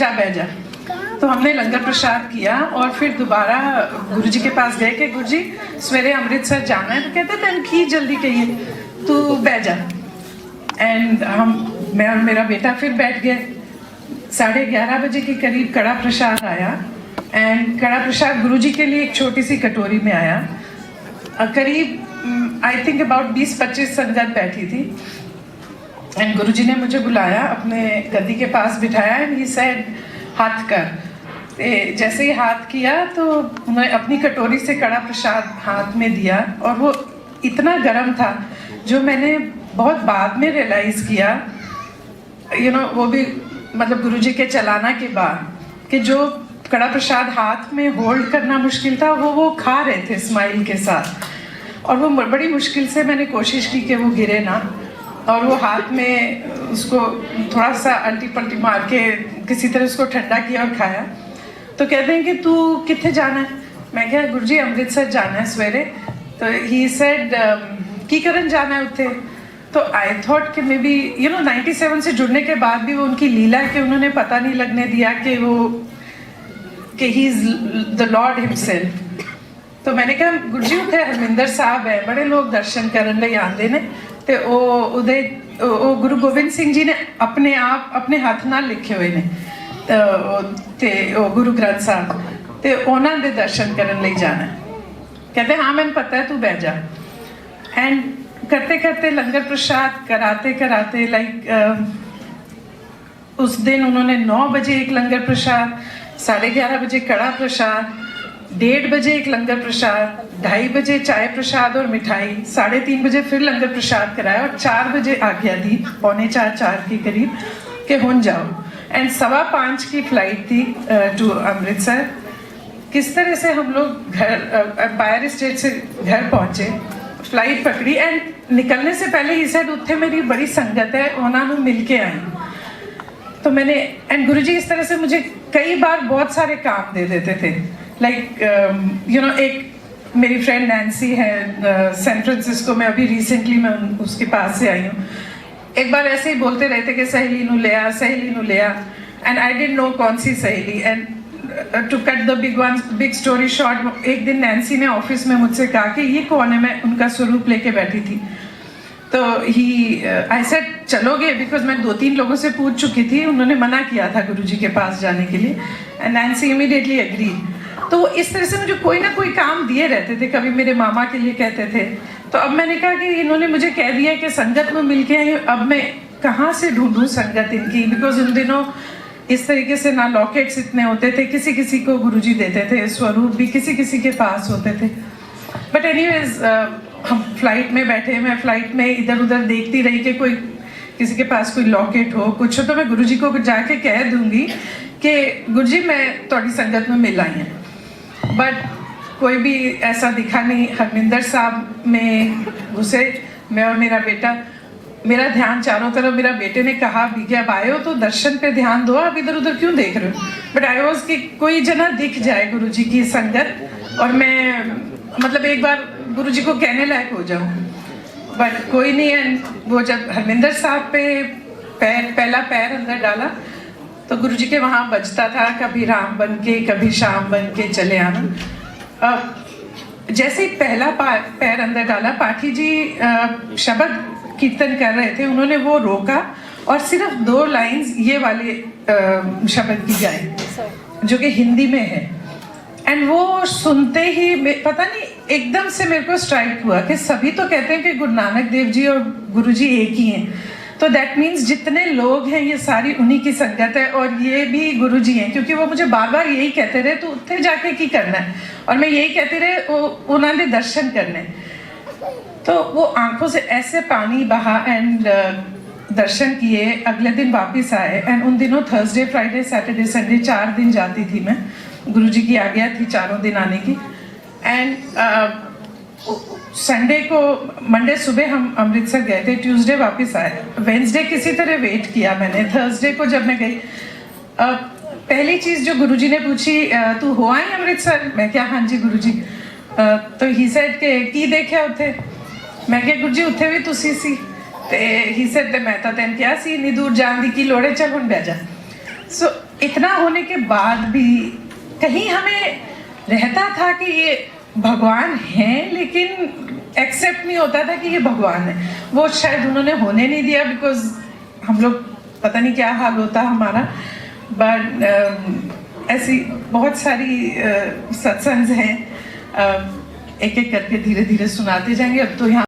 जा बैठ जा। तो हमने लंगर प्रसाद किया और फिर दोबारा गुरुजी के पास गए कि गुरुजी सवेरे अमृतसर जाना है। तो कहते तेन की जल्दी कहिए, तू बैठ जा। एंड मैं और मेरा बेटा फिर बैठ गए। 11:30 बजे के करीब कड़ा प्रसाद आया एंड कड़ा प्रसाद गुरुजी के लिए एक छोटी सी कटोरी में आया। करीब आई थिंक अबाउट 20-25 संगत बैठी थी एंड गुरुजी ने मुझे बुलाया, अपने गद्दी के पास बिठाया एंड ही सेड हाथ कर। जैसे ही हाथ किया तो उन्होंने अपनी कटोरी से कड़ा प्रसाद हाथ में दिया और वो इतना गर्म था, जो मैंने बहुत बाद में रियलाइज़ किया, वो भी मतलब गुरुजी के चलाना के बाद, कि जो कड़ा प्रसाद हाथ में होल्ड करना मुश्किल था वो खा रहे थे स्माइल के साथ। और वो बड़ी मुश्किल से मैंने कोशिश की कि वो गिरे ना, और वो हाथ में उसको थोड़ा सा अल्टी पल्टी मार के किसी तरह उसको ठंडा किया और खाया। तो कहते हैं कि तू कितने जाना है? मैं क्या गुरुजी अमृतसर जाना है सवेरे। तो ही सेड की करन जाना है उत्थे। तो आई थॉट कि मे बी 97 से जुड़ने के बाद भी वो उनकी लीला है कि उन्होंने पता नहीं लगने दिया कि he is the Lord himself. तो मैंने कहा गुरुजी उत्थे हरमिंदर साहब है, बड़े लोग दर्शन करने लई आंदे ने, ते ओ गुरु गोबिंद सिंह जी ने अपने आप अपने हाथ नाल लिखे हुए ने, ते ओ गुरु ग्रंथ साहब, ते उन्हां दे दर्शन करने लई जाना। कहते हाँ मैंने पता है, तू बैठ जा। एंड करते करते लंगर प्रसाद कराते कराते उस दिन उन्होंने 9 बजे एक लंगर प्रसाद, 11:30 बजे कड़ा प्रसाद, 1:30 बजे एक लंगर प्रसाद, 2:30 बजे चाय प्रसाद और मिठाई, 3:30 बजे फिर लंगर प्रसाद कराया और 4 बजे आज्ञा दी, 4:45 के करीब कि हुन जाओ। एंड 5:15 की फ्लाइट थी टू अमृतसर। किस तरह से हम लोग घर एम्पायर स्टेट से घर पहुंचे, फ्लाइट पकड़ी एंड निकलने से पहले ही सेड उत्थे मेरी बड़ी संगत है, उन्होंने मिल के आई। तो मैंने एंड गुरुजी इस तरह से मुझे कई बार बहुत सारे काम दे देते थे। एक मेरी फ्रेंड नैन्सी है सैन फ्रांसिस्को में, अभी रिसेंटली मैं उसके पास से आई हूँ। एक बार ऐसे ही बोलते रहते कि सहेली नू ले आ, एंड आई डिडंट नो कौन सी सहेली। And to cut the big story short, एक दिन नैन्सी ने ऑफिस में मुझसे कहा कि ये कौन है, मैं उनका स्वरूप लेके बैठी थी। तो आई सेड चलोगे, बिकॉज मैं 2-3 लोगों से पूछ चुकी थी, उन्होंने मना किया था गुरुजी के पास जाने के लिए। And Nancy immediately agree. तो वो इस तरह से मुझे कोई ना कोई काम दिए रहते थे, कभी मेरे मामा के लिए कहते थे। तो अब मैंने कहा कि इन्होंने मुझे कह दिया कि संगत में मिल के आई, अब मैं कहाँ से ढूंढूं संगत इनकी, बिकॉज उन दिनों इस तरीके से ना लॉकेट्स इतने होते थे, किसी किसी को गुरुजी देते थे, स्वरूप भी किसी किसी के पास होते थे। बट एनीवेज हम फ्लाइट में बैठे, मैं फ्लाइट में इधर उधर देखती रही कि कोई किसी के पास कोई लॉकेट हो, कुछ हो, तो मैं गुरुजी को जाके कह दूंगी कि गुरुजी मैं थोड़ी संगत में मिल आई हूँ। बट कोई भी ऐसा दिखा नहीं। हरमिंदर साहब में घुसे, मैं और मेरा बेटा, मेरा ध्यान चारों तरफ, मेरा बेटे ने कहा भी अब आए हो तो दर्शन पे ध्यान दो, आप इधर उधर क्यों देख रहे हो। बट आई वॉज कि कोई जना दिख जाए गुरुजी की संगत और मैं मतलब एक बार गुरुजी को कहने लायक हो जाऊं। बट कोई नहीं है। वो जब हरमिंदर साहब पे पहला पैर अंदर डाला तो गुरुजी के वहाँ बजता था, कभी राम बन के कभी श्याम बन के चले आना। जैसे ही पहला पैर अंदर डाला, पाठी जी शब्द कीर्तन कर रहे थे, उन्होंने वो रोका और सिर्फ 2 लाइंस ये वाले शब्द की गाए जो कि हिंदी में है। एंड वो सुनते ही पता नहीं एकदम से मेरे को स्ट्राइक हुआ कि सभी तो कहते हैं कि गुरु नानक देव जी और गुरुजी एक ही हैं, तो दैट मीन्स जितने लोग हैं ये सारी उन्हीं की संगत है और ये भी गुरुजी हैं। क्योंकि वो मुझे बार बार यही कहते रहे तो उत्थे जाके की करना है, और मैं यही कहती रहे उन्होंने दर्शन करने। तो वो आंखों से ऐसे पानी बहा एंड दर्शन किए। अगले दिन वापस आए एंड उन दिनों थर्सडे फ्राइडे सैटरडे संडे 4 दिन जाती थी मैं, गुरुजी की आज्ञा थी 4 दिन आने की। एंड संडे को, मंडे सुबह हम अमृतसर गए थे, ट्यूसडे वापस आए, वेंसडे किसी तरह वेट किया मैंने। थर्सडे को जब मैं गई, पहली चीज़ जो गुरुजी ने पूछी, तू हो आई अमृतसर? मैं क्या हाँ जी गुरुजी। तो ही सेड के की देखा उत्थे? मैं क्या गुरुजी उत्थे भी तुसी सी। ते ही सेड ते मैं तो तेन क्या सी, इन्नी दूर जान दी की लोड़ है, चल हुण बह जा। सो इतना होने के बाद भी कहीं हमें रहता था कि ये भगवान हैं, लेकिन एक्सेप्ट नहीं होता था कि ये भगवान है। वो शायद उन्होंने होने नहीं दिया, बिकॉज हम लोग पता नहीं क्या हाल होता हमारा। बट ऐसी बहुत सारी सत्संग हैं, एक एक करके धीरे धीरे सुनाते जाएंगे। अब तो यहाँ